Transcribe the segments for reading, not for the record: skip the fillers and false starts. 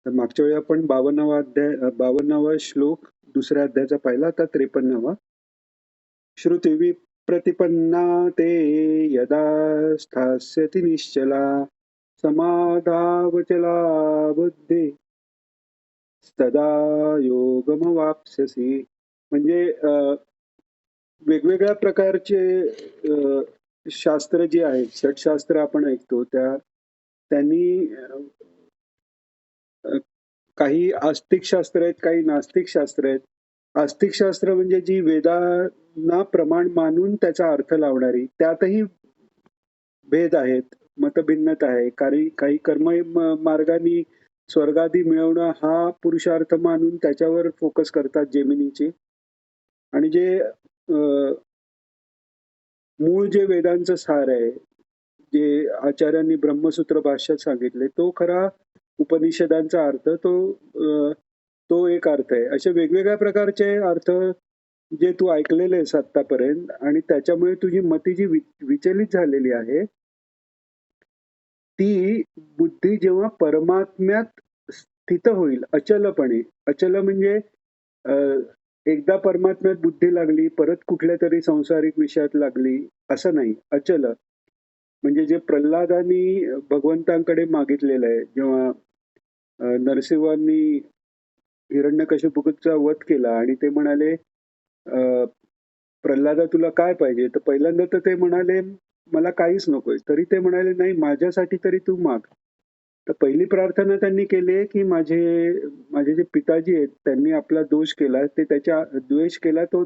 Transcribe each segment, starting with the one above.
तर मागच्या वेळी आपण 52वा श्लोक दुसऱ्या अध्यायाचा पाहिला, आता 53वा. श्रुती विप्रतिपन्ना ते यदा स्थास्यति निश्चला समाधावचला बुद्धी तदा योगमवाप्स्यसि. म्हणजे वेगवेगळ्या प्रकारचे शास्त्र जे आहेत, षटशास्त्र आपण ऐकतो, त्यांनी काही आस्तिक शास्त्र आहेत, काही नास्तिक शास्त्र आहेत. आस्तिक शास्त्र म्हणजे जी वेदांना प्रमाण मानून त्याचा अर्थ लावणारी, त्यातही भेद आहेत, मतभिन्नता आहे. काही कर्म मार्गाने स्वर्गादी मिळवणं हा पुरुषार्थ मानून त्याच्यावर फोकस करतात जेमिनीचे. आणि जे मूळ जे वेदांचं सार आहे, जे आचार्यांनी ब्रह्मसूत्र भाष्यात सांगितले, तो खरा उपनिषदांचा अर्थ, तो एक अर्थ आहे. असे वेगवेगळ्या प्रकारचे अर्थ जे तू ऐकलेले आहेस आतापर्यंत, आणि त्याच्यामुळे तुझी मती जी विचलित झालेली आहे, ती बुद्धी जेव्हा परमात्म्यात स्थित होईल अचलपणे. अचल म्हणजे एकदा परमात्म्यात बुद्धी लागली, परत कुठल्या तरी सांसारिक विषयात लागली असं नाही. अचल म्हणजे जे प्रल्हादांनी भगवंतांकडे मागितलेलं आहे. जेव्हा नरसिंहांनी हिरण्यकशिपूचा वध केला आणि ते म्हणाले, प्रल्हादा तुला काय पाहिजे? तर पहिल्यांदा तर ते म्हणाले मला काहीच नकोय. तरी ते म्हणाले नाही, माझ्यासाठी तरी तू माग. तर पहिली प्रार्थना त्यांनी केली आहे की माझे जे पिताजी आहेत त्यांनी आपला दोष केला, ते त्याच्या द्वेष केला तो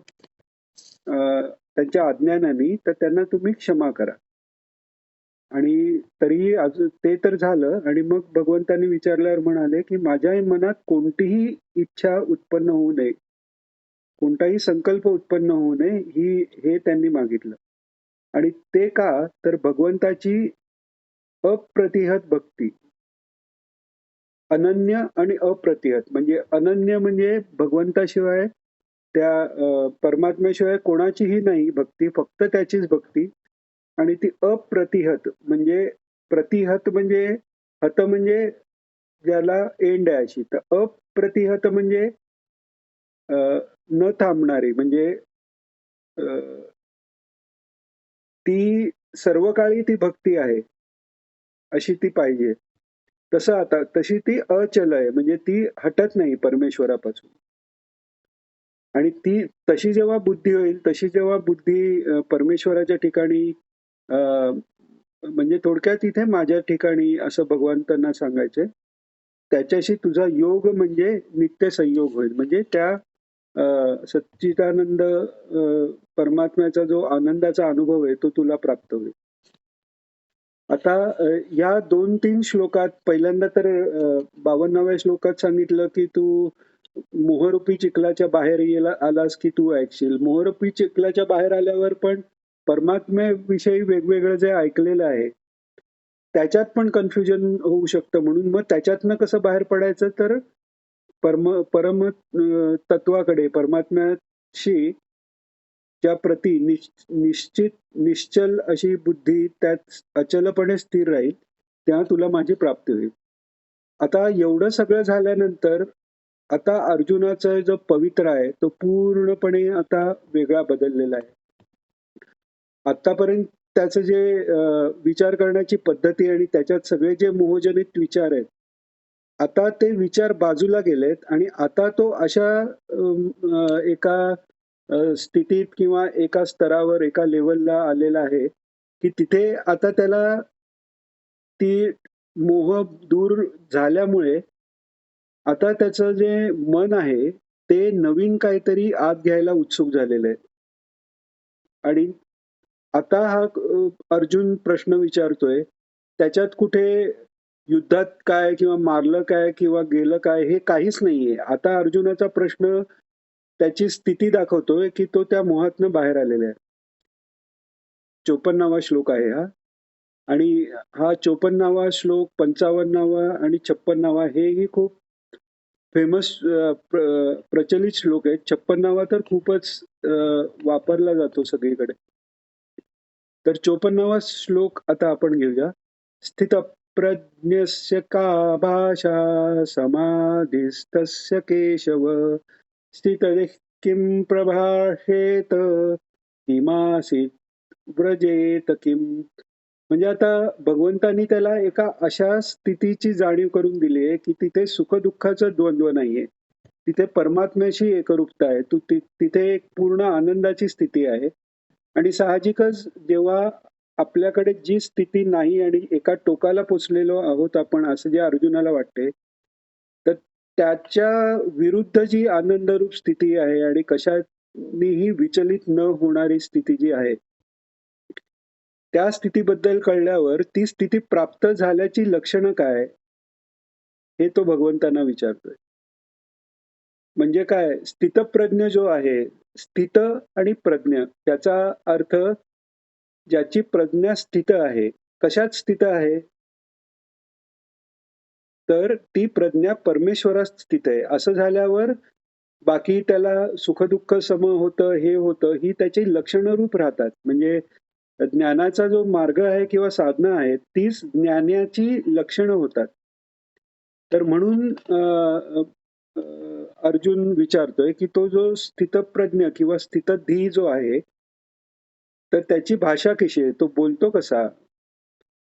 त्यांच्या अज्ञानाने, तर त्यांना तुम्ही क्षमा करा. आणि तरीही अजून ते तर झालं. आणि मग भगवंतांनी विचारल्यावर म्हणाले की माझ्या मनात कोणतीही इच्छा उत्पन्न होऊ नये, कोणताही संकल्प उत्पन्न होऊ नये, हे त्यांनी मागितलं. आणि ते का? तर भगवंताची अप्रतिहत भक्ती. अनन्य आणि अप्रतिहत. म्हणजे अनन्य म्हणजे भगवंताशिवाय, त्या परमात्म्याशिवाय कोणाचीही नाही भक्ती, फक्त त्याचीच भक्ती. आणि ती अप्रतिहत म्हणजे, प्रतिहत म्हणजे, हत म्हणजे ज्याला एंड आहे अशी, तर अप्रतिहत म्हणजे न थांबणारी. म्हणजे ती सर्व काळी ती भक्ती आहे अशी ती पाहिजे. तशी ती अचल आहे, म्हणजे ती हटत नाही परमेश्वरापासून. आणि ती तशी जेव्हा बुद्धी होईल, तशी जेव्हा बुद्धी परमेश्वराच्या ठिकाणी, म्हणजे थोडक्यात इथे माझ्या ठिकाणी असं भगवंतांना सांगायचंय, त्याच्याशी तुझा योग म्हणजे नित्य संयोग होईल. म्हणजे त्या सच्चिदानंद परमात्म्याचा जो आनंदाचा अनुभव आहे तो तुला प्राप्त होईल. आता या 2-3 श्लोकात पहिल्यांदा तर 52व्या श्लोकात सांगितलं की तू मोहरूपी चिखलाच्या बाहेर आलास की तू ऐकशील. मोहरूपी चिखलाच्या बाहेर आल्यावर पण परमात्म्याविषयी वेगवेगळं जे ऐकलेलं आहे त्याच्यात पण कन्फ्युजन होऊ शकतं. म्हणून मग त्याच्यातनं कसं बाहेर पडायचं? तर परम तत्वाकडे, परमात्म्याशी त्या प्रती निश्चल अशी बुद्धी त्यात अचलपणे स्थिर राहील, तेव्हा तुला माझी प्राप्ती होईल. आता एवढं सगळं झाल्यानंतर आता अर्जुनाचा जो पवित्र आहे तो पूर्णपणे आता वेगळा बदललेला आहे. आतापर्यंत त्याचं जे विचार करण्याची पद्धती आणि त्याच्यात सगळे जे मोहजनित विचार आहेत, आता ते विचार बाजूला गेलेत. आणि आता तो अशा एका स्थितीत किंवा एका स्तरावर, एका लेवलला आलेला आहे की तिथे आता त्याला ती मोह दूर झाल्यामुळे आता त्याचं जे मन आहे ते नवीन काहीतरी आत घ्यायला उत्सुक झालेलं आहे. आणि आता हा अर्जुन प्रश्न विचारतोय, त्याच्यात कुठे युद्धात काय किंवा मारलं काय किंवा गेलं काय हे काहीच नाहीये. आता अर्जुनाचा प्रश्न त्याची स्थिती दाखवतोय की तो त्या मोहातनं बाहेर आलेला आहे. 54वा श्लोक आहे हा. आणि हा 54वा श्लोक, 55वा आणि 56वा हेही खूप फेमस प्रचलित श्लोक आहेत. 56वा तर खूपच वापरला जातो सगळीकडे. तर 54वा श्लोक आता आपण घेऊया. स्थित प्रज्ञस्य का भाषा समाधिस्तस्य केशव स्थितदिः किं प्रभाषेत किमासीत व्रजेत किम. म्हणजे आता भगवंतानी त्याला एका अशा स्थितीची जाणीव करून दिली आहे की तिथे सुखदुःखाचं द्वंद्व नाहीये. तिथे परमात्म्याशी एकरूपता आहे. तिथे एक पूर्ण आनंदाची स्थिती आहे. आणि साहजिकच जेव्हा आपल्याकडे जी स्थिती नाही आणि एका टोकाला पोचलेलो आहोत आपण असं जे अर्जुनाला वाटते, तर त्याच्या विरुद्ध जी आनंदरूप स्थिती आहे आणि कशानेही विचलित न होणारी स्थिती जी आहे, त्या स्थितीबद्दल कळल्यावर ती स्थिती प्राप्त झाल्याची लक्षणं काय हे तो भगवंतांना विचारतोय. म्हणजे काय, स्थितप्रज्ञ जो आहे, स्थित आणि प्रज्ञ त्याचा अर्थ ज्याची प्रज्ञा स्थित आहे. कशात स्थित आहे? तर ती प्रज्ञा परमेश्वरात स्थित आहे. असं झाल्यावर बाकी त्याला सुखदुःख सम होतं, हे होतं, ही त्याची लक्षणरूप राहतात. म्हणजे ज्ञानाचा जो मार्ग आहे किंवा साधना आहे तीच ज्ञानाची लक्षणं होतात. तर म्हणून अर्जुन विचारतोय की तो जो स्थितप्रज्ञ किंवा स्थितधी जो आहे, तर त्याची भाषा कशी आहे, तो बोलतो कसा?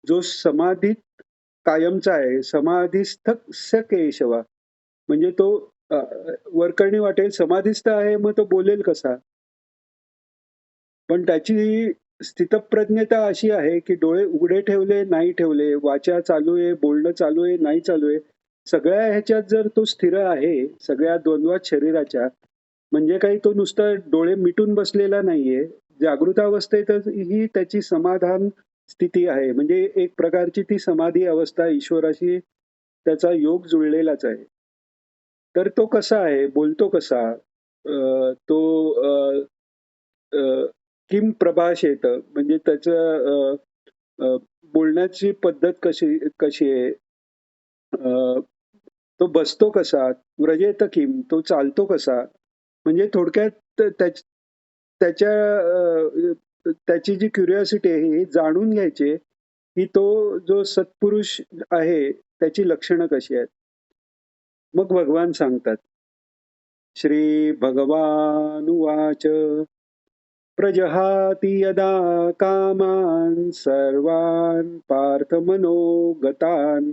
जो समाधीत कायमचा आहे, समाधिस्थ स केशवा. म्हणजे तो वरकरणी वाटेल समाधिस्थ आहे, मग तो बोलेल कसा? पण त्याची स्थितप्रज्ञता अशी आहे की डोळे उघडे ठेवले, नाही ठेवले, वाचा चालू आहे, बोलणं चालू आहे, नाही चालू आहे, सगळ्या ह्याच्यात जर तो स्थिर आहे, सगळ्या द्वंद्वात शरीराच्या, म्हणजे काही तो नुसता डोळे मिटून बसलेला नाहीये. जागृतावस्थेतच ही त्याची समाधान स्थिती आहे. म्हणजे एक प्रकारची ती समाधी अवस्था, ईश्वराशी त्याचा योग जुळलेलाच आहे. तर तो कसा आहे, बोलतो कसा? तो किम प्रभाषेत, म्हणजे त्याचं बोलण्याची पद्धत कशी कशी आहे? तो बसतो कसा? व्रजेत किम, तो चालतो कसा? म्हणजे थोडक्यात त्याच्या त्याची जी क्युरिओसिटी आहे ही जाणून घ्यायची की तो जो सत्पुरुष आहे त्याची लक्षणं कशी आहेत. मग भगवान सांगतात, श्री भगवानुवाच प्रजहाति यदा कामान् सर्वान् पार्थमनोगतान्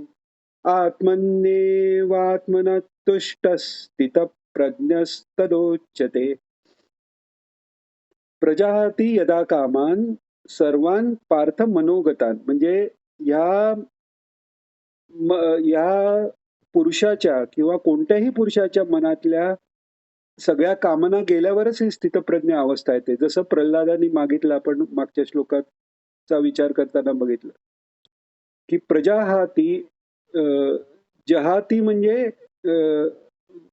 आत्मन्येवात्मनतुष्टस्थितप्रज्ञस्तदोच्यते. प्रजाती यदा कामान सर्वान पार्थ मनोगतान, म्हणजे या या पुरुषाच्या किंवा कोणत्याही पुरुषाच्या मनातल्या सगळ्या कामना गेल्यावरच ही स्थितप्रज्ञ अवस्था येते. जसं प्रल्हादानी मागितलं, आपण मागच्या श्लोकाचा विचार करताना बघितलं की प्रजाहाती, जहाती म्हणजे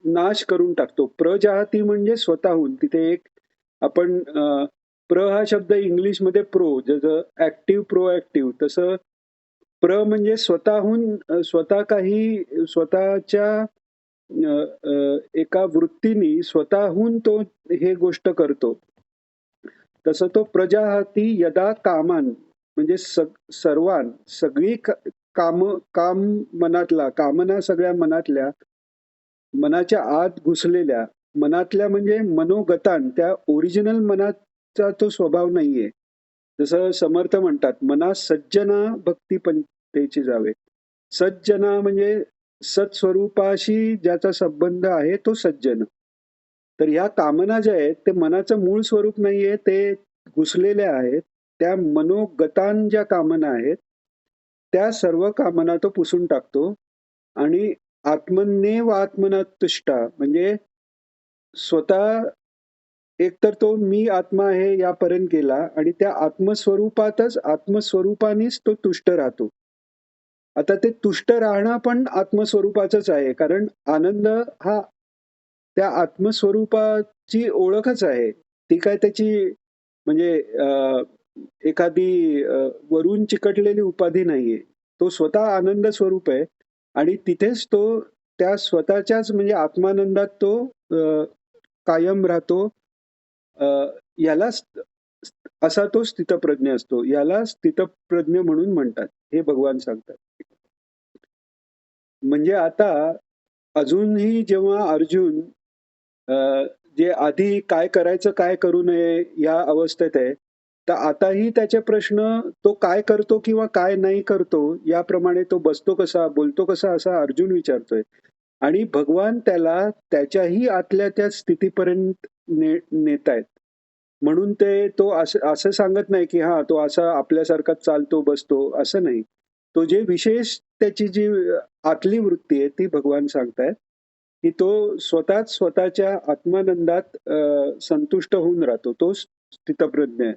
नाश करून टाकतो. प्रजाहाती म्हणजे स्वतःहून. तिथे एक आपण प्र हा शब्द इंग्लिशमध्ये प्रो, जसं ऍक्टिव्ह प्रोऍक्टिव्ह, तसं प्र म्हणजे स्वतःहून, स्वतः काही स्वतःच्या एका वृत्तीने स्वतःहून तो हे गोष्ट करतो. तसं तो प्रजाहाती यदा कामान, म्हणजे सर्वान, सगळी काम मनातला, कामना सगळ्या मनातल्या, मनाच्या आत घुसलेल्या, मनातल्या म्हणजे मनोगतान, त्या ओरिजिनल मनाचा तो स्वभाव नाहीये. जसं समर्थ म्हणतात, मना सज्जना भक्ती पंथेची जावे. सज्जना म्हणजे सत्स्वरूपाशी ज्याचा संबंध आहे तो सज्जन. तर ह्या कामना ज्या आहेत ते मनाचं मूळ स्वरूप नाहीये, ते घुसलेल्या आहेत. त्या मनोगतान ज्या कामना आहेत त्या सर्व कामना तो पुसून टाकतो. आणि आत्मन्येव आत्मनतुष्टा, म्हणजे स्वतः एकतर तो मी आत्मा आहे यापर्यंत गेला आणि त्या आत्मस्वरूपातच, आत्मस्वरूपानेच तो तुष्ट राहतो. आता ते तुष्ट राहणं पण आत्मस्वरूपाचंच आहे, कारण आनंद हा त्या आत्मस्वरूपाची ओळखच आहे. ती काय त्याची म्हणजे एखादी वरून चिकटलेली उपाधी नाहीये. तो स्वतः आनंद स्वरूप आहे आणि तिथेच तो त्या स्वतःच्याच म्हणजे आत्मानंदात तो कायम राहतो. याला असा तो स्थितप्रज्ञ असतो. याला स्थितप्रज्ञ म्हणून म्हणतात, हे भगवान सांगतात. म्हणजे आता अजूनही जेव्हा अर्जुन जे आधी काय करायचं काय करू नये या अवस्थेत आहे, तर आताही त्याचे प्रश्न तो काय करतो किंवा काय नाही करतो याप्रमाणे तो बसतो कसा, बोलतो कसा असा अर्जुन विचारतोय. आणि भगवान त्याला त्याच्याही आतल्या त्या स्थितीपर्यंत नेतायत. म्हणून तो असं सांगत नाही की हा तो असा आपल्यासारखाच चालतो बसतो असं नाही. तो जे विशेष त्याची जी आतली वृत्ती आहे ती भगवान सांगतायत की तो स्वतःच स्वतःच्या आत्मानंदात संतुष्ट होऊन राहतो. तो स्थितप्रज्ञ आहे.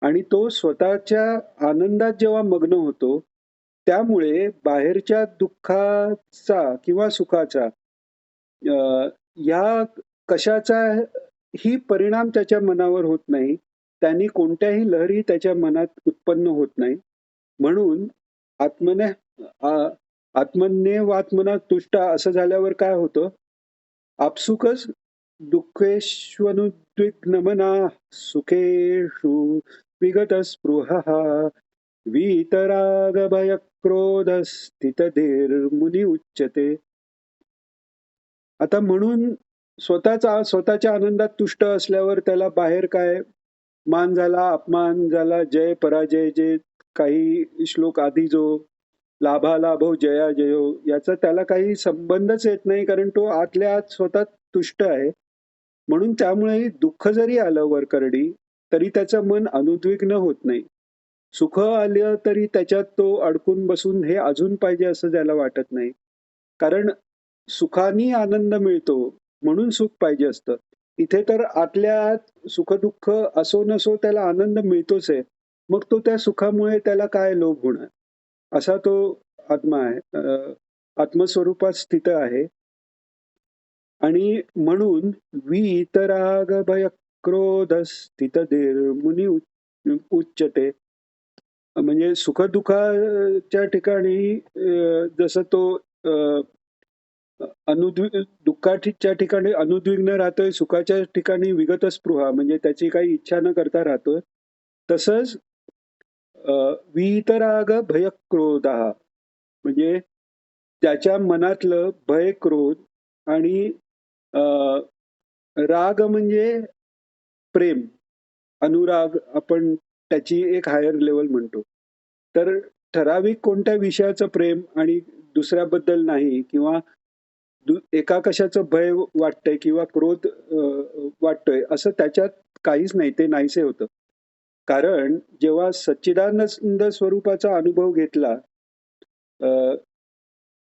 आणि तो स्वतःच्या आनंदात जेव्हा मग्न होतो, त्यामुळे बाहेरच्या दुःखाचा किंवा सुखाचा या कशाचा ही परिणाम त्याच्या मनावर होत नाही. त्यांनी कोणत्याही लहरी त्याच्या मनात उत्पन्न होत नाही. म्हणून आत्मने आ- आत्मन्येवात्मना तुष्टा असं झाल्यावर काय होतं? आपसुकच दुःखेष्वनुद्विग्नमनाः सुखेषु विगतस्पृहः वीतरागभयक्रोधस्थितधीर्मुनी उच्यते. आता म्हणून स्वतःच्या आनंदात तुष्ट असल्यावर त्याला बाहेर काय मान झाला, अपमान झाला, जय पराजय जे काही श्लोक आधी जो लाभालाभो जया जयो याचा त्याला काही संबंधच येत नाही, कारण तो आतल्या आत स्वतः तुष्ट आहे. म्हणून त्यामुळे दुःख जरी आलं वरकरडी तरी त्याचं मन अनुद्विग्न होत नाही. सुख आलं तरी त्याच्यात तो अडकून बसून हे अजून पाहिजे असं त्याला वाटत नाही. कारण सुखाने आनंद मिळतो म्हणून सुख पाहिजे असतं. इथे तर आतल्या आत सुख-दुःख असो नसो त्याला आनंद मिळतोच आहे. मग तो त्या सुखामुळे त्याला काय लोभ होणार? असा तो आत्मा आहे. आत्मस्वरूपात स्थित आहे. आणि म्हणून वीतराग भय क्रोध स्थित मुनी उच्चते. म्हणजे सुख-दुःखाच्या ठिकाणी जसं तो दुःखाच्या ठिकाणी अनुद्विग्न राहतोय, सुखाच्या ठिकाणी विगत स्पृहा म्हणजे त्याची काही इच्छा न करता राहतोय. तसंच वीतराग भय क्रोध म्हणजे त्याच्या मनातलं भय क्रोध आणि राग म्हणजे प्रेम, अनुराग आपण त्याची एक हायर लेवल म्हणतो. तर ठराविक कोणत्या विषयाचं प्रेम आणि दुसऱ्याबद्दल नाही किंवा एका कशाचं भय वाटतंय किंवा क्रोध वाटतोय असं त्याच्यात काहीच नाही, ते नाहीसे होतं. कारण जेव्हा सच्चिदानंद स्वरूपाचा अनुभव घेतला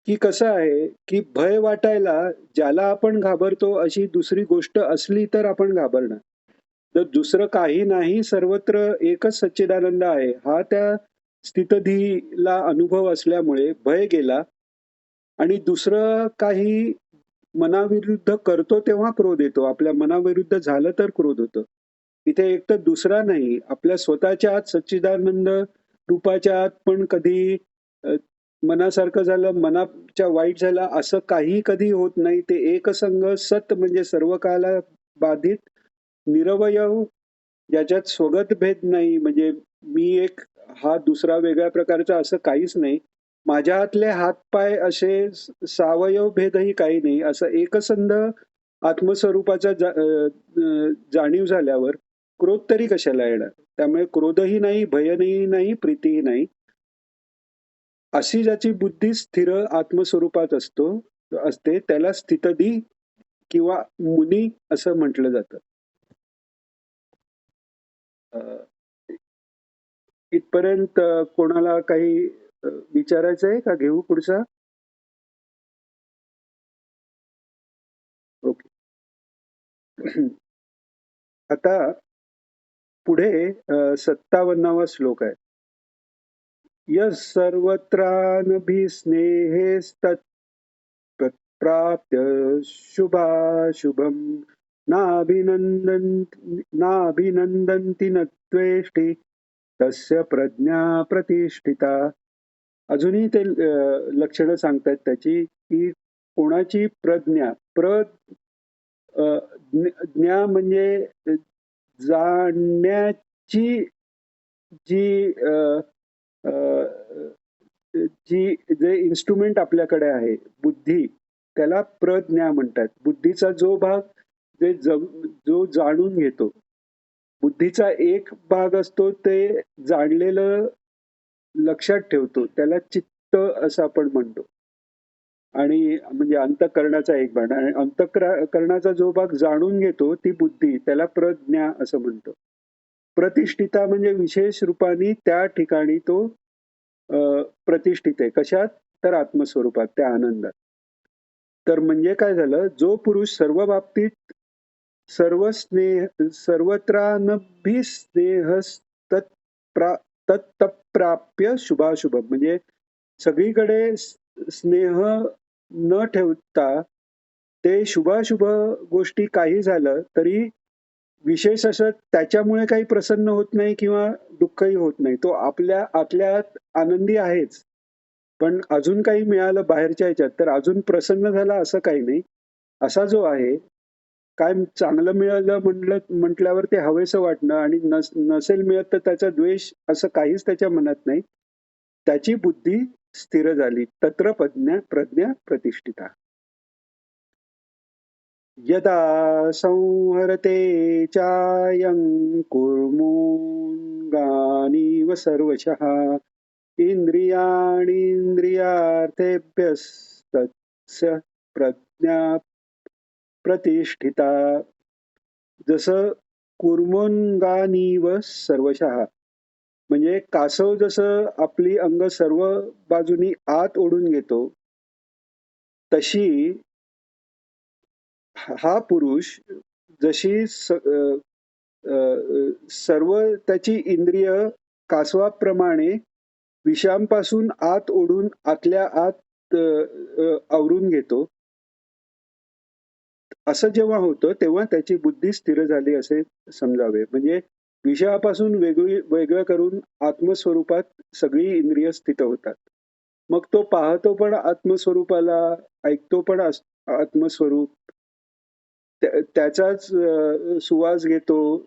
की कसं आहे की भय वाटायला ज्याला आपण घाबरतो अशी दुसरी गोष्ट असली तर आपण घाबरणार. तर दुसरं काही नाही, सर्वत्र एकच सच्चिदानंद आहे हा त्या स्थितधीला अनुभव असल्यामुळे भय गेला. आणि दुसरं काही मनाविरुद्ध करतो तेव्हा क्रोध येतो. आपल्या मनाविरुद्ध झालं तर क्रोध होतं. इथे एक तर दुसरा नाही, आपल्या स्वतःच्या आत सच्चिदानंद रूपाच्या आत पण कधी मनासारखं झालं, मनाच्या वाईट झालं असं काही कधी होत नाही. ते एकसंग सत म्हणजे सर्व काला बाधित निरवयव, ज्याच्यात स्वगत भेद नाही. म्हणजे मी एक हा दुसरा वेगळ्या प्रकारचा असं काहीच नाही. माझ्या हातले हातपाय असे सावयव भेदही काही नाही. असं एकसंध आत्मस्वरूपाचा जाणीव झाल्यावर क्रोध तरी कशाला येणार? त्यामुळे क्रोधही नाही, भयही नाही, प्रीतीही नाही. अशी ज्याची बुद्धी स्थिर आत्मस्वरूपात असते त्याला स्थितधी किंवा मुनी असं म्हटलं जातं. इथपर्यंत कोणाला काही विचारायचं आहे का? घेऊ पुढचा? ओके. आता पुढे 57वा श्लोक आहे. यः सर्वत्रानभिस्नेहेस्तत्प्राप्य शुभाशुभं नाभिनन्दन्ति न त्वेष्टि तस्य प्रज्ञा प्रतिष्ठिता. अजूनही ते लक्षणं सांगतायत त्याची की कोणाची प्रज्ञा ज्ञा म्हणजे जाणण्याची जी जी जे इन्स्ट्रुमेंट आपल्याकडे आहे बुद्धी, त्याला प्रज्ञा म्हणतात. बुद्धीचा जो भाग जो जाणून घेतो, बुद्धीचा एक भाग असतो ते जाणलेलं लक्षात ठेवतो, त्याला चित्त असं आपण म्हणतो. आणि म्हणजे अंतःकरणाचा एक भाग आणि अंतःकरणाचा जो भाग जाणून घेतो ती बुद्धी, त्याला प्रज्ञा असं म्हणतो. प्रतिष्ठिता म्हणजे विशेष रूपाने त्या ठिकाणी तो प्रतिष्ठित आहे. कशात? तर आत्मस्वरूपात, त्या आनंदात. तर म्हणजे काय झालं, जो पुरुष सर्व बाबतीत तत्प्राप्य शुभाशुभ, म्हणजे सगळीकडे स्नेह न ठेवता ते शुभाशुभ गोष्टी काही झालं तरी विशेष असं त्याच्यामुळे काही प्रसन्न होत नाही किंवा दुःखही होत नाही. तो आपल्या आतल्या आत आनंदी आहेच. पण अजून काही मिळालं बाहेरच्या ह्याच्यात तर अजून प्रसन्न झाला असं काही नाही. असा जो आहे, काय चांगलं मिळालं म्हटल्यावर ते हवेसं वाटणं आणि नसेल मिळत तर त्याचा द्वेष असं काहीच त्याच्या मनात नाही. त्याची बुद्धी स्थिर झाली. तत्र प्रज्ञा प्रतिष्ठिता. यदा संहरते चायं कुर्मोऽङ्गानीव सर्वशः इंद्रियाणींद्रियार्थेभ्यस्तस्य प्रज्ञा प्रतिष्ठिता. जसं कुर्मोऽङ्गानीव सर्वशः, म्हणजे कासव जसं आपली अंग सर्व बाजूनी आत ओढून घेतो, तशी हा पुरुष जशी सर्व त्याची इंद्रिय कासवाप्रमाणे विषयांपासून आत ओढून आतल्या आत आवरून घेतो, असं जेव्हा होतं तेव्हा त्याची बुद्धी स्थिर झाली असे समजावे. म्हणजे विषयापासून वेगळं करून आत्मस्वरूपात सगळी इंद्रिय स्थित होतात. मग तो पाहतो पण आत्मस्वरूपाला, ऐकतो पण आत्मस्वरूप, त्याचाच सुवास घेतो,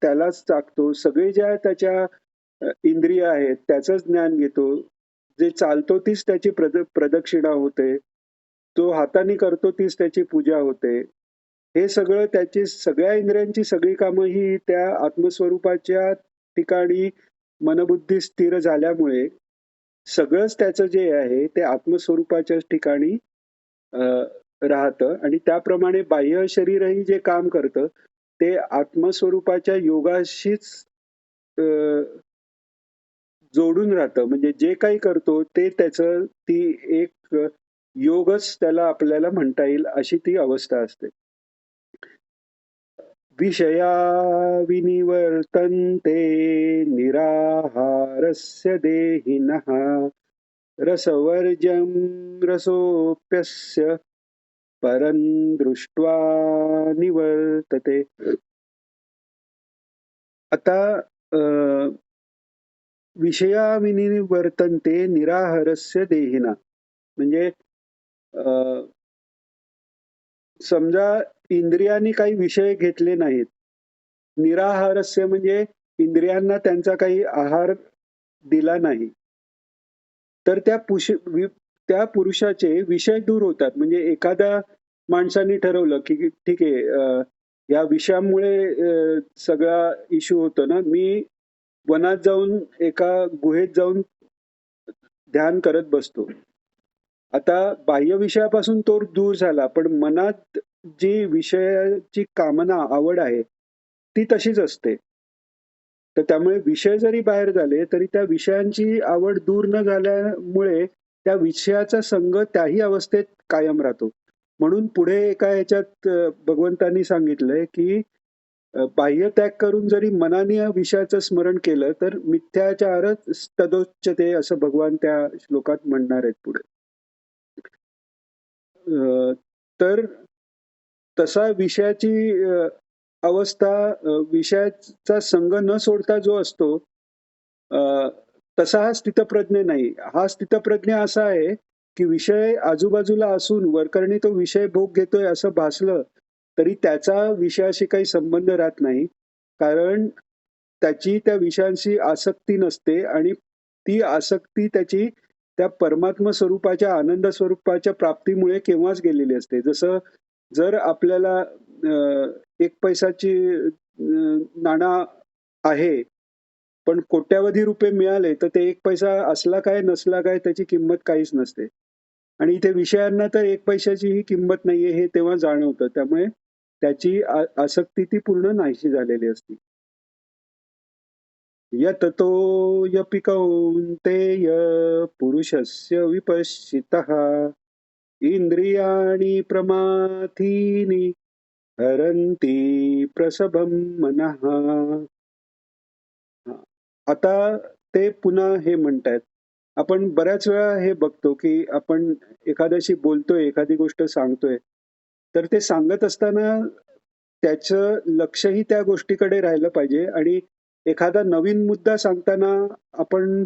त्यालाच चाकतो. सगळे ज्या त्याच्या इंद्रिय आहेत त्याचंच ज्ञान घेतो. जे चालतो तीच त्याची प्रदक्षिणा होते, तो हाताने करतो तीच त्याची पूजा होते. हे सगळं त्याची सगळ्या इंद्रियांची सगळी कामं ही त्या आत्मस्वरूपाच्या ठिकाणी मनबुद्धी स्थिर झाल्यामुळे सगळंच त्याचं जे आहे ते आत्मस्वरूपाच्या ठिकाणी राहतं आणि त्याप्रमाणे बाह्य शरीरही जे काम करतं ते आत्मस्वरूपाच्या योगाशीच जोडून राहतं. म्हणजे जे काही करतो ते त्याचं ती एक योगच त्याला आपल्याला म्हणता येईल, अशी ती अवस्था असते. विषया विनिवर्तन्ते निराहारस्य देहिनः रसवर्जं रसोऽप्यस्य परं दृष्ट्वा निवर्तते. आता विषया विनिवर्तन्ते निराहारस्य देहिना, म्हणजे समजा इंद्रियांनी काही विषय घेतले नाहीत. निराहारस्य म्हणजे इंद्रियांना त्यांचा काही आहार दिला नाही, तर त्या पुरुषाचे विषय दूर होतात. म्हणजे एखाद्या माणसाने ठरवलं की ठीक आहे, या विषयामुळे सगळा इश्यू होतो ना, मी वनात जाऊन एका गुहेत जाऊन ध्यान करत बसतो. आता बाह्य विषयापासून तो दूर झाला, पण मनात जी विषयाची कामना, आवड आहे ती तशीच असते. तर त्यामुळे विषय जरी बाहेर झाले तरी त्या विषयांची आवड दूर न झाल्यामुळे त्या विषयाचा संग त्याही अवस्थेत कायम राहतो. म्हणून पुढे एका ह्याच्यात भगवंतांनी सांगितलंय की बाह्य त्याग करून जरी मनाने विषयाचं स्मरण केलं तर मिथ्याचारच तदोच्यते, असं भगवान त्या श्लोकात म्हणणार आहेत पुढे. तर तसा विषयाची अवस्था, विषयाचा संग न सोडता जो असतो तसा हा स्थितप्रज्ञ नाही. हा स्थितप्रज्ञ असा आहे की विषय आजूबाजूला असून वरकरणी तो विषय भोग घेतोय असं भासलं तरी त्याचा विषयाशी काही संबंध राहत नाही, कारण त्याची त्या विषयांशी आसक्ती नसते आणि ती आसक्ती त्याची त्या परमात्मा स्वरूपाच्या आनंद स्वरूपाच्या प्राप्तीमुळे केव्हाच गेलेली असते. जसं जर आपल्याला 1 पैसाची नाणं आहे, पण कोट्यावधी रुपये मिळाले, तर ते 1 पैसा असला काय नसला काय त्याची किंमत काहीच नसते. आणि इथे विषयांना तर 1 पैशाचीही किंमत नाहीये हे तेव्हा जाणवतं. त्यामुळे त्याची आसक्ती ती पूर्ण नाहीशी झालेली असते. यततो यपि कौन्तेय पुरुषस्य विपश्चितः इंद्रियाणि प्रमाथीनि हरन्ति प्रसभं मनः. आता ते पुन्हा हे म्हणतायत. आपण बऱ्याच वेळा हे बघतो की आपण एखाद्याशी बोलतोय, एखादी गोष्ट सांगतोय, तर ते सांगत असताना त्याचं लक्षही त्या गोष्टीकडे राहिलं पाहिजे आणि एखादा नवीन मुद्दा सांगताना आपण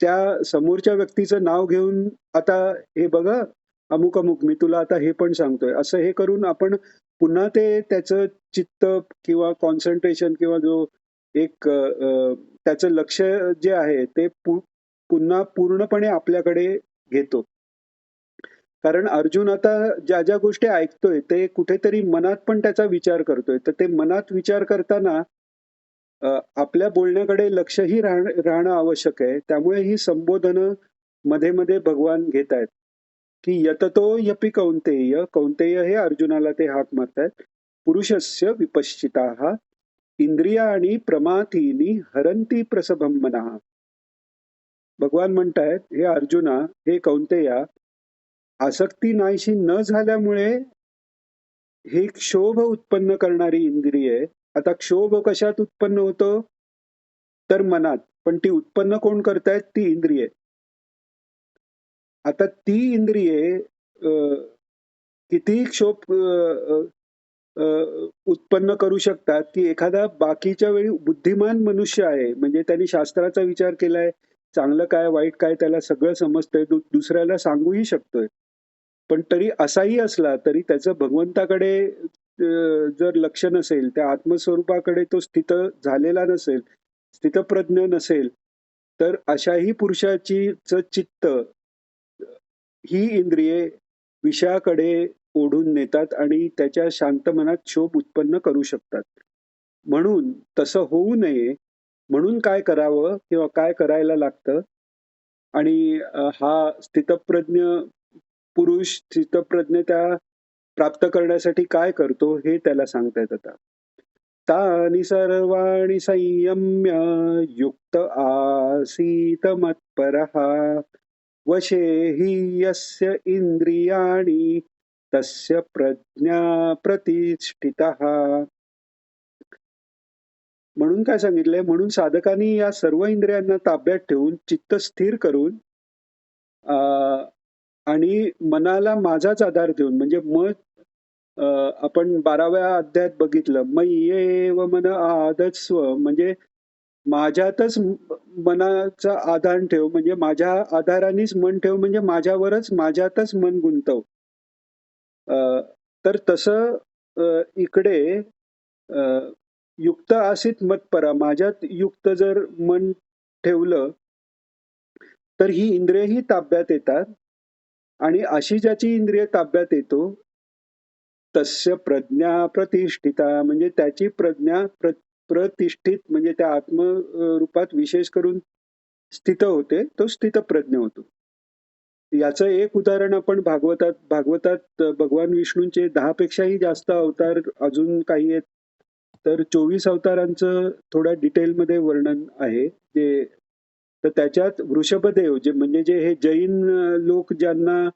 त्या समोरच्या व्यक्तीचं नाव घेऊन, आता हे बघ हं, अमुक-अमुक मी तुला आता हे पण सांगतोय. असं हे करून आपण पुन्हा ते त्याचं चित्त किंवा कॉन्सन्ट्रेशन किंवा जो एक त्याचं लक्ष जे आहे ते पुन्हा पूर्णपणे आपल्याकडे घेतो. कारण अर्जुन आता ज्या ज्या गोष्टी ऐकतोय ते कुठेतरी मनात पण त्याचा विचार करतोय. तर ते मनात विचार करताना आपल्या बोलण्याकडे लक्षही राहणं आवश्यक आहे. त्यामुळे ही संबोधनं मध्ये-मध्ये भगवान घेतायत, की यततो यपि कौन्तेय. कौन्तेय हे अर्जुनाला ते हाक मारतायत. पुरुषस्य विपश्चिताः इंद्रियाणि प्रमाथीनि हरन्ति प्रसभं मनः. भगवान म्हणतायत, हे अर्जुना, हे कौन्तेया, आसक्ती नाहीशी न झाल्यामुळे ही क्षोभ उत्पन्न करणारी इंद्रिये. आता क्षोभ कशात उत्पन्न होतं? तर मनात. पण ती उत्पन्न कोण करतायत? ती इंद्रिये. आता ती इंद्रिये किती क्षोभ उत्पन्न करू शकतात, की एखादा बाकीच्या वेळी बुद्धिमान मनुष्य आहे, म्हणजे त्यांनी शास्त्राचा विचार केलाय, चांगलं काय वाईट काय त्याला सगळं समजतंय, दुसऱ्याला सांगूही शकतोय. पण तरी असाही असला तरी त्याचं भगवंताकडे जर लक्ष नसेल, त्या आत्मस्वरूपाकडे तो स्थित झालेला नसेल, स्थितप्रज्ञ नसेल, तर अशाही पुरुषाची चित्त ही इंद्रिये विषयाकडे ओढून नेतात आणि त्याच्या शांत मनात क्षोभ उत्पन्न करू शकतात. म्हणून तसं होऊ नये म्हणून काय करावं किंवा काय करायला लागतं आणि हा स्थितप्रज्ञ पुरुष स्थितप्रज्ञता प्राप्त करण्यासाठी काय करतो हे त्याला सांगतायत आता. तानि सर्वाणि संयम्य युक्त आसीत मत्परः वशे हि यस्य इंद्रियाणि तस्य प्रज्ञा प्रतिष्ठितः. म्हणून काय सांगितलंय? म्हणून साधकांनी या सर्व इंद्रियांना ताब्यात ठेवून चित्त स्थिर करून आणि मनाला माझाच आधार देऊन, म्हणजे आपण 12व्या अध्यायात बघितलं, मय्येव मन आधत्स्व, म्हणजे माझ्यातच मनाचा आधार ठेव, म्हणजे माझ्या आधारानेच मन ठेव, म्हणजे माझ्यावरच माझ्यातच मन गुंतव. तर तसं इकडे युक्त आसीत मत्परा, माझ्यात युक्त जर मन ठेवलं तर ही इंद्रियही ताब्यात येतात आणि अशी ज्याची इंद्रिय ताब्यात येतो तस्य प्रज्ञा प्रतिष्ठिता, म्हणजे त्याची प्रज्ञा प्रतिष्ठित, म्हणजे त्या आत्मरूपात विशेष करून स्थित होते, तो स्थितप्रज्ञ होतो. याचं एक उदाहरण आपण भागवतात भगवान विष्णूंचे 10 पेक्षाही जास्त अवतार अजून काही आहेत. तर 24 अवतारांचं थोड्या डिटेलमध्ये वर्णन आहे. तर त्याच्यात वृषभदेव जे म्हणजे जे हे जैन लोक ज्यांना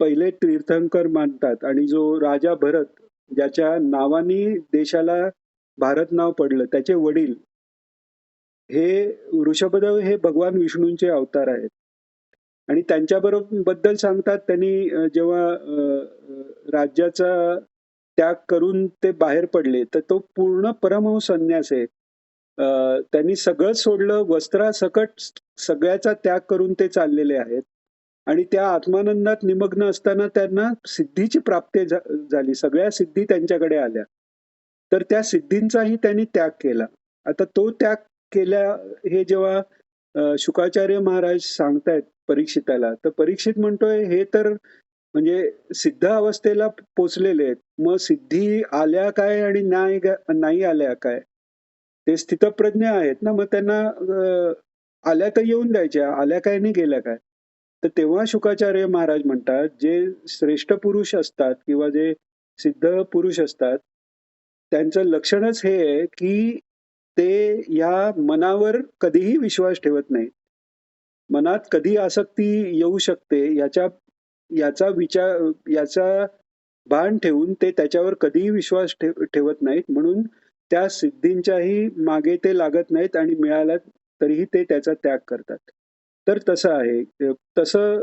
पहिले तीर्थंकर मानतात आणि जो राजा भरत ज्याच्या नावानी देशाला भारत नाव पडलं, त्याचे वडील हे वृषभदेव हे भगवान विष्णूंचे अवतार आहेत. आणि त्यांच्याबद्दल सांगतात, त्यांनी जेव्हा राज्याचा त्याग करून ते बाहेर पडले, तर तो पूर्ण परमहंस संन्यास आहे. त्यांनी सगळं सोडलं, वस्त्रासकट सगळ्याचा त्याग करून ते चाललेले आहेत आणि त्या आत्मानंदात निमग्न असताना त्यांना सिद्धीची प्राप्ती झाली, सगळ्या सिद्धी त्यांच्याकडे आल्या. तर त्या सिद्धींचाही त्यांनी त्याग केला. आता तो त्याग केला हे जेव्हा शुकाचार्य महाराज सांगतायत परीक्षिताला, तर परीक्षित म्हणतोय हे तर म्हणजे सिद्ध अवस्थेला पोचलेले आहेत. मग सिद्धी आल्या काय आणि नाही आल्या काय? ते स्थितप्रज्ञ आहेत ना, मग त्यांना आल्या तर येऊन द्यायच्या, आल्या काय नाही गेल्या काय? तर तेव्हा शुकाचार्य महाराज म्हणतात, जे श्रेष्ठ पुरुष असतात किंवा जे सिद्ध पुरुष असतात, त्यांचं लक्षणच हे आहे, की ते या मनावर कधीही विश्वास ठेवत नाहीत. मनात कधी आसक्ती येऊ शकते याचा भान ठेवून ते त्याच्यावर कधीही विश्वास ठेवत नाहीत. म्हणून त्या सिद्धींच्याही मागे ते लागत नाहीत आणि मिळाल्या तरीही ते त्याचा त्याग करतात. तर तसं आहे. तसं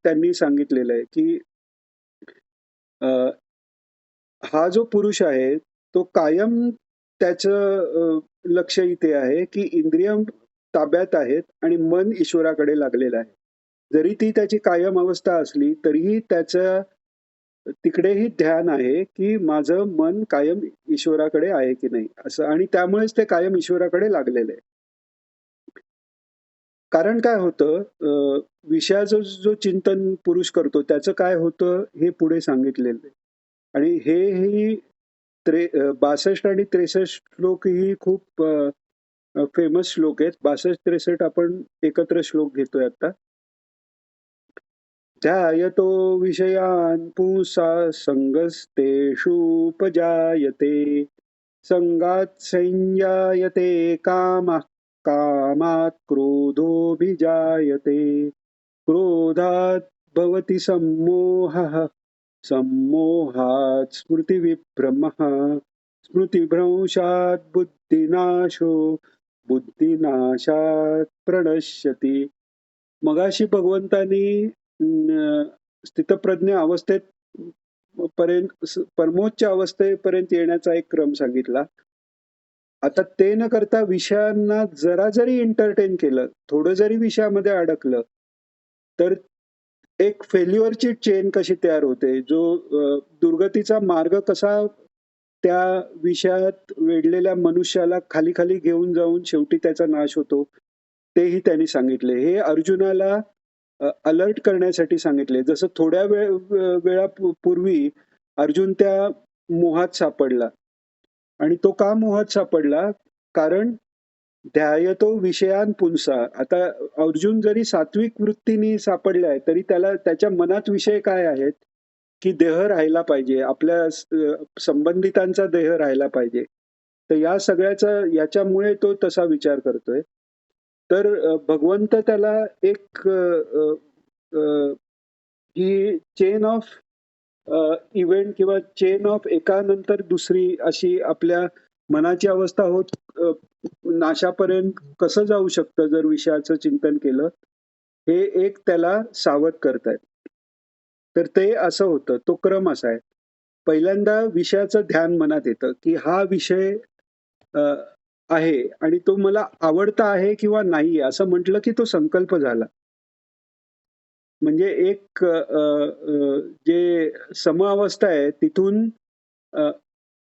त्यांनी सांगितलेलं आहे, की अ, हा जो पुरुष आहे, तो कायम त्याचं लक्ष इथे आहे, की इंद्रिय ताब्यात आहेत आणि मन ईश्वराकडे लागलेलं आहे. जरी ती त्याची कायम अवस्था असली, तरीही त्याचं तिकडेही ध्यान आहे, की माझं मन कायम ईश्वराकडे आहे की नाही असं आणि त्यामुळेच ते कायम ईश्वराकडे लागलेलं आहे. कारण काय होतं विषयाचं जो चिंतन पुरुष करतो त्याचं काय होतं हे पुढे सांगितलेलं आहे. आणि हेही 62 आणि 63 श्लोक ही खूप फेमस श्लोक आहेत. 62-63 आपण एकत्र श्लोक घेतोय आता. ध्यायतो विषयान् पुंसा संगस्तेषूपजायते संगात् संजायते कामः कामात् क्रोधोऽभिजायते क्रोधात् भवति सम्मोहः सम्मोहात् स्मृतिविभ्रमः स्मृतिभ्रंशात् बुद्धिनाशो बुद्धिनाशात् प्रणश्यति. मगाशी भगवंतांनी स्थितप्रज्ञ अवस्थेत परमोच्च अवस्थेपर्यंत येण्याचा एक क्रम सांगितला. आता ते न करता विषयांना जरा जरी एंटरटेन केलं, थोडं जरी विषयामध्ये अडकलं, तर एक फेल्युअरची चेन कशी तयार होते, जो दुर्गतीचा मार्ग कसा त्या विषयात वेढलेल्या मनुष्याला खाली खाली घेऊन जाऊन शेवटी त्याचा नाश होतो, तेही त्यांनी सांगितले. हे अर्जुनाला अलर्ट करण्यासाठी सांगितले. जसं थोड्या वेळापूर्वी अर्जुन त्या मोहात सापडला आणि तो का मोहात सापडला? कारण ध्यायतो विषयान पुंसा. आता अर्जुन जरी सात्विक वृत्तीने सापडलाय तरी त्याला त्याच्या मनात विषय काय आहेत, की देह राहायला पाहिजे, आपल्या संबंधितांचा देह राहायला पाहिजे. तर या सगळ्याचा याच्यामुळे तो तसा विचार करतोय. तर भगवंत त्याला एक ही चेन ऑफ इव्हेंट किंवा चेन ऑफ एकानंतर दुसरी अशी आपल्या मनाची अवस्था होत नाशापर्यंत कसं जाऊ शकतं जर विषयाचं चिंतन केलं, हे एक त्याला सावध करतायत. तर ते असं होतं, तो क्रम असा आहे. पहिल्यांदा विषयाचं ध्यान मनात येतं, की हा विषय आहे आणि तो मला आवडता आहे किंवा नाही असं म्हटलं की तो संकल्प झाला. म्हणजे एक जे समअवस्था आहे तिथून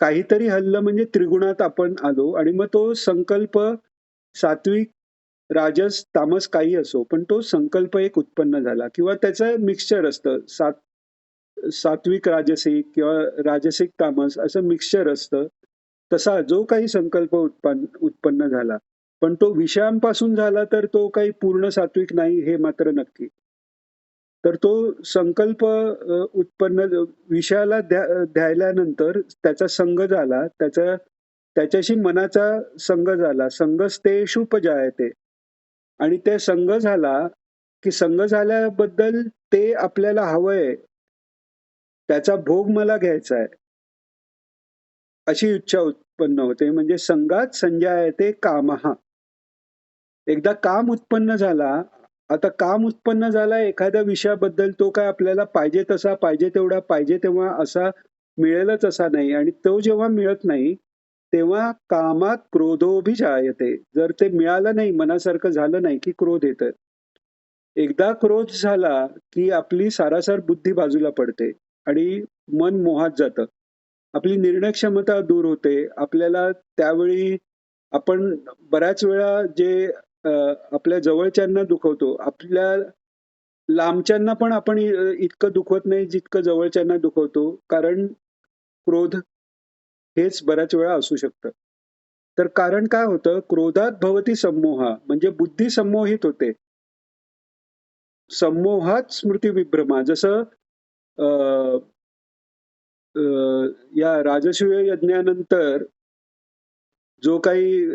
काहीतरी हल्लं म्हणजे त्रिगुणात आपण आलो आणि मग तो संकल्प सात्विक, राजस, तामस काही असो, पण तो संकल्प एक उत्पन्न झाला किंवा त्याचं मिक्सचर असतं. सात्विक राजसिक किंवा राजसिक तामस असं मिक्सचर असतं. तसा जो काही संकल्प उत्पन्न झाला, पण तो विषयांपासून झाला तर तो काही पूर्ण सात्विक नाही हे मात्र नक्की. तर तो संकल्प उत्पन्न विषयाला द्यायल्यानंतर त्याचा संग झाला, त्याच्याशी मनाचा संग झाला. संगस्तेषुपजायते. आणि ते संग झाला की संग झाल्याबद्दल ते आपल्याला हवंय, त्याचा भोग मला घ्यायचा आहे, अशी इच्छा उत्पन्न होते. म्हणजे संगात संजायते कामः. एकदा काम उत्पन्न झाला, आता काम उत्पन्न झाला एखाद्या विषयाबद्दल, तो काय आपल्याला पाहिजे तसा, पाहिजे तेवढा, पाहिजे तेव्हा असा मिळेलच असा नाही आणि तो जेव्हा मिळत नाही, तेव्हा कामात क्रोधोभिजायते. जर ते मिळालं नाही, मनासारखं झालं नाही, की क्रोध येतं. एकदा क्रोध झाला, की आपली सारासार बुद्धी बाजूला पडते आणि मन मोहात जातं. आपली निर्णय क्षमता दूर होते. आपल्याला त्यावेळी आपण बऱ्याच वेळा जे आपल्या जवळच्यांना दुखवतो. आपल्या लांबच्यांना पण आपण इतकं दुखवत नाही जितकं जवळच्यांना दुखवतो. कारण क्रोध हेच बऱ्याच वेळा असू शकतं. तर कारण काय होतं, क्रोधात भवती सम्मोहा म्हणजे बुद्धी संमोहित होते. सम्मोहात स्मृतिविभ्रमा. जसं अ, अ, या राजसूय यज्ञानंतर जो काही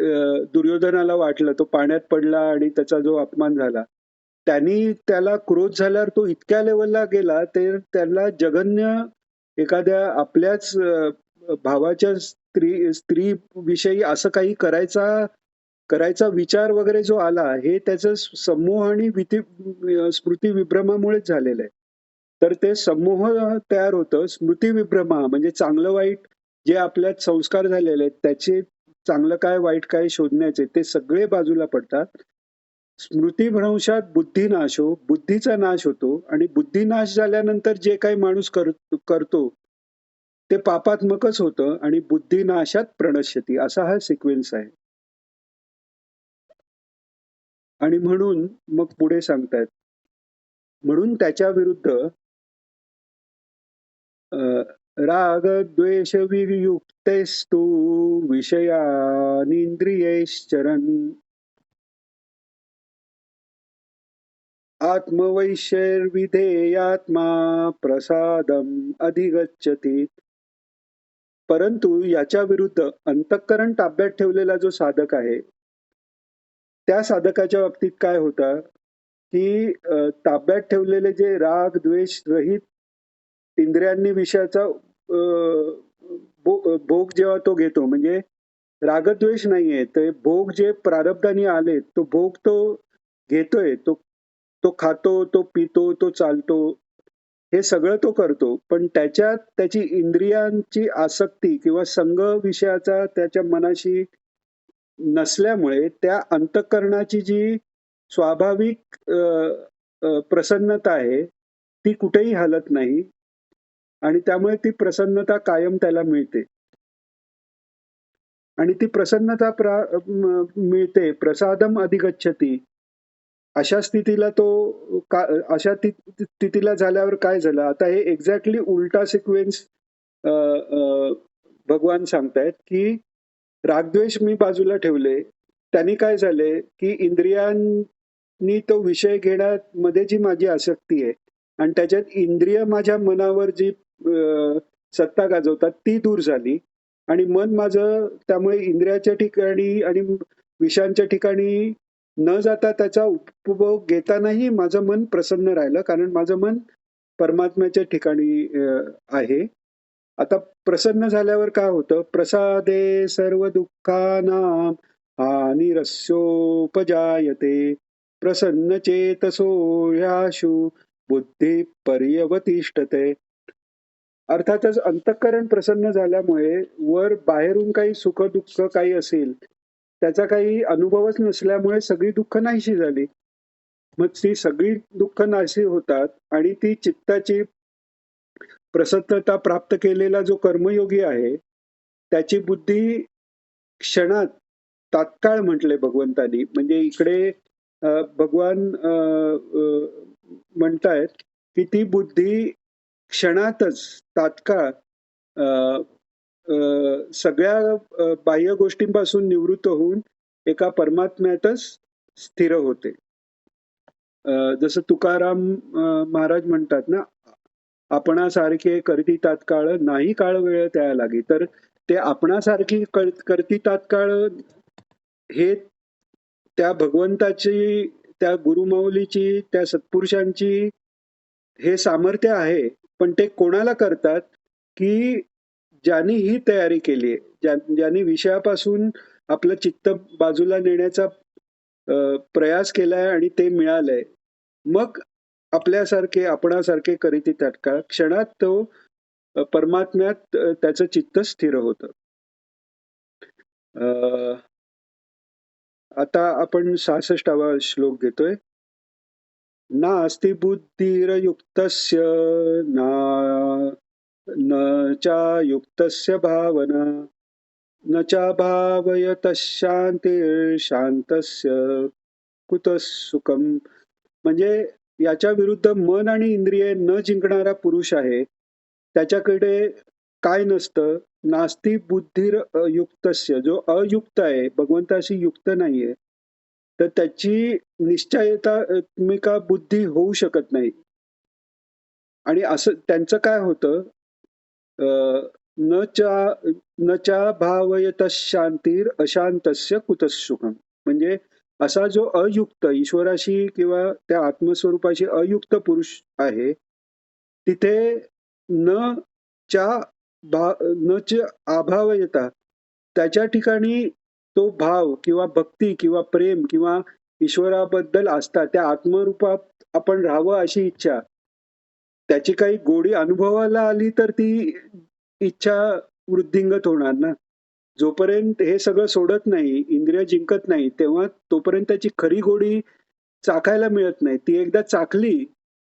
दुर्योधनाला वाटलं, तो पाण्यात पडला आणि त्याचा जो अपमान झाला. त्याला क्रोध झाल्यावर तो इतक्या लेव्हलला गेला, ते त्याला जघन्य एखाद्या आपल्याच भावाच्या स्त्रीविषयी असं काही करायचा करायचा विचार वगैरे जो आला, हे त्याचं संमोह आणि स्मृतिविभ्रमामुळेच झालेलं आहे. तर ते संमोह तयार होतं. स्मृतिविभ्रमा म्हणजे चांगलं वाईट जे आपल्यात संस्कार झालेले आहेत, त्याचे चांगलं काय, वाईट काय शोधण्याचे ते सगळे बाजूला पडतात. स्मृतिभ्रंशात बुद्धिनाशो, बुद्धीचा नाश होतो आणि बुद्धिनाश झाल्यानंतर जे काही माणूस करतो, ते पापात्मकच होतं आणि बुद्धिनाशात प्रणश्यती असा हा सिक्वेन्स आहे. आणि म्हणून मग पुढे सांगतायत, म्हणून त्याच्या विरुद्ध राग द्वेष वियुक्तेस्तु विषयानिंद्रियैश्चरन् आत्मवैश्यर्विधेयात्मा प्रसादम अधिगच्छति. परंतु याच्या विरुद्ध अंतःकरण ताब्यात ठेवलेला जो साधक आहे, त्या साधकाच्या बाबतीत काय होतं की ताब्यात ठेवलेले जे राग द्वेष रहित इंद्रियांनी विषयाचा भोग जेव्हा तो घेतो, म्हणजे रागद्वेष नाहीये, ते भोग जे प्रारब्धाने आले तो भोग तो घेतोय, तो तो खातो, तो पितो, तो चालतो, हे सगळं तो करतो. पण त्याच्यात त्याची इंद्रियांची आसक्ती किंवा संग विषयाचा त्याच्या मनाशी नसल्यामुळे त्या अंतःकरणाची जी स्वाभाविक प्रसन्नता आहे, ती कुठेही हलत नाही आणि त्यामुळे ती प्रसन्नता कायम त्याला मिळते. आणि ती प्रसन्नता मिळते, प्रसादम अधिगच्छति. अशा स्थितीला तो अशा स्थितीला झाल्यावर काय झालं, आता हे एक्झॅक्टली उलटा सिक्वेन्स भगवान सांगतायत की रागद्वेष मी बाजूला ठेवले, त्यांनी काय झाले की इंद्रियांनी तो विषय घेण्यामध्ये जी माझी आसक्ती आहे आणि त्याच्यात इंद्रिय माझ्या मनावर जी सत्ता गाजवतात ती दूर झाली आणि मन माझं त्यामुळे इंद्रियाच्या ठिकाणी आणि विषयांच्या ठिकाणी न जाता त्याचा उपभोग घेतानाही माझं मन प्रसन्न राहिलं, कारण माझं मन परमात्म्याच्या ठिकाणी आहे. आता प्रसन्न झाल्यावर काय होतं, प्रसादे सर्व दुःखानां हानिरस्योपजायते प्रसन्न चेतसो ह्याशु बुद्धी पर्यवतिष्ठते. अर्थातच अंतःकरण प्रसन्न झाल्यामुळे वर बाहेरून काही सुख दुःख काही असेल, त्याचा काही अनुभवच नसल्यामुळे सगळी दुःख नाहीशी झाली. मग ती सगळी दुःख नाहीशी होतात आणि ती चित्ताची प्रसन्नता प्राप्त केलेला जो कर्मयोगी आहे, त्याची बुद्धी क्षणात, तात्काळ म्हटले भगवंतानी, म्हणजे इकडे भगवान म्हणतायत की ती बुद्धी क्षणातच तात्काळ सगळ्या बाह्य गोष्टींपासून निवृत्त होऊन एका परमात्म्यातच स्थिर होते. जसं तुकाराम महाराज म्हणतात ना, आपणासारखे करती तात्काळ नाही काळ वेळ त्या लागी. तर ते आपणासारखी करती तात्काळ हे त्या भगवंताची, त्या गुरुमाऊलीची, त्या सत्पुरुषांची हे सामर्थ्य आहे. पण ते कोणाला करतात की ज्यांनी ही तयारी केली आहे, ज्यांनी विषयापासून आपलं चित्त बाजूला नेण्याचा प्रयास केलाय आणि ते मिळालंय, मग आपल्यासारखे आपणासारखे करीती तात्काळ क्षणात तो परमात्म्यात त्याचं चित्त स्थिर होतं. आता आपण 66वा श्लोक घेतोय. नास्ति बुद्धिरयुक्तस्य न चायुक्तस्य भावना न चाभावयतः शान्तिर्शान्तस्य कुतः सुखम. म्हणजे याच्या विरुद्ध मन आणि इंद्रिये न जिंकणारा पुरुष आहे. त्याच्याकडे काय नसतं, नास्ती बुद्धीर युक्तस्य, जो अयुक्त आहे, भगवंताशी युक्त नाहीये, तर त्याची निश्चयतात्मिका बुद्धी होऊ शकत नाही. आणि असं त्यांचं काय होतं, न चा न चा भावयत शांतीर अशांतस्य कुतः सुखम. म्हणजे असा जो अयुक्त ईश्वराशी किंवा त्या आत्मस्वरूपाशी अयुक्त पुरुष आहे, तिथे न च्या न च अभावयता, त्याच्या ठिकाणी तो भाव किंवा भक्ती किंवा प्रेम किंवा ईश्वराबद्दल आस्था, त्या आत्मरूपात आपण राहावं अशी इच्छा, त्याची काही गोडी अनुभवाला आली तर ती इच्छा वृद्धिंगत होणार ना. जोपर्यंत हे सगळं सोडत नाही, इंद्रिय जिंकत नाही, तेव्हा तोपर्यंत त्याची खरी गोडी चाखायला मिळत नाही. ती एकदा चाखली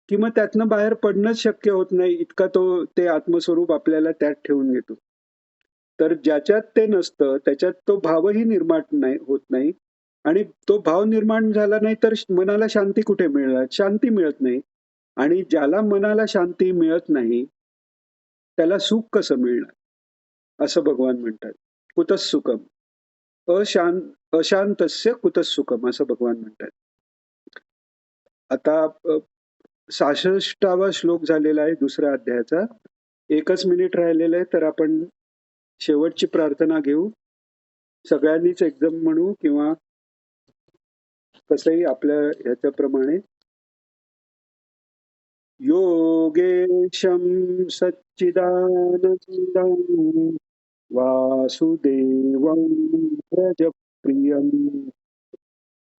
की मग त्यातनं बाहेर पडणंच शक्य होत नाही, इतका ते आत्मस्वरूप आपल्याला त्यात ठेवून घेतो. तर ज्याच्यात ते नसतं त्याच्यात तो भावही निर्माण नाही होत नाही. आणि तो भाव निर्माण झाला नाही तर मनाला शांती कुठे मिळणार? शांती मिळत नाही. आणि ज्याला मनाला शांती मिळत नाही त्याला सुख कसं मिळणार, असं भगवान म्हणतात. कुतः सुखम अशांतस्य कुतः सुखम, असं भगवान म्हणतात. आता 66वा श्लोक झालेला आहे दुसऱ्या अध्यायाचा. 1च मिनिट राहिलेलं आहे, तर आपण शेवटची प्रार्थना घेऊ. सगळ्यांनीच एकदम म्हणू किंवा कसंही आपल्या ह्याच्याप्रमाणे. योगेशं सच्चिदानन्दं वासुदेवं व्रजप्रियं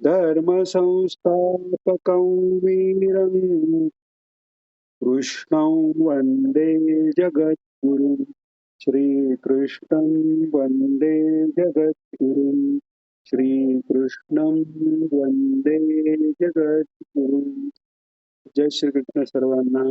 धर्मसंस्थापकं वीरं कृष्णं वन्दे जगद्गुरुं. श्रीकृष्णं वन्दे जगद्गुरुं. श्रीकृष्णं वन्दे जगद्गुरुं. जय श्रीकृष्ण सर्वांना.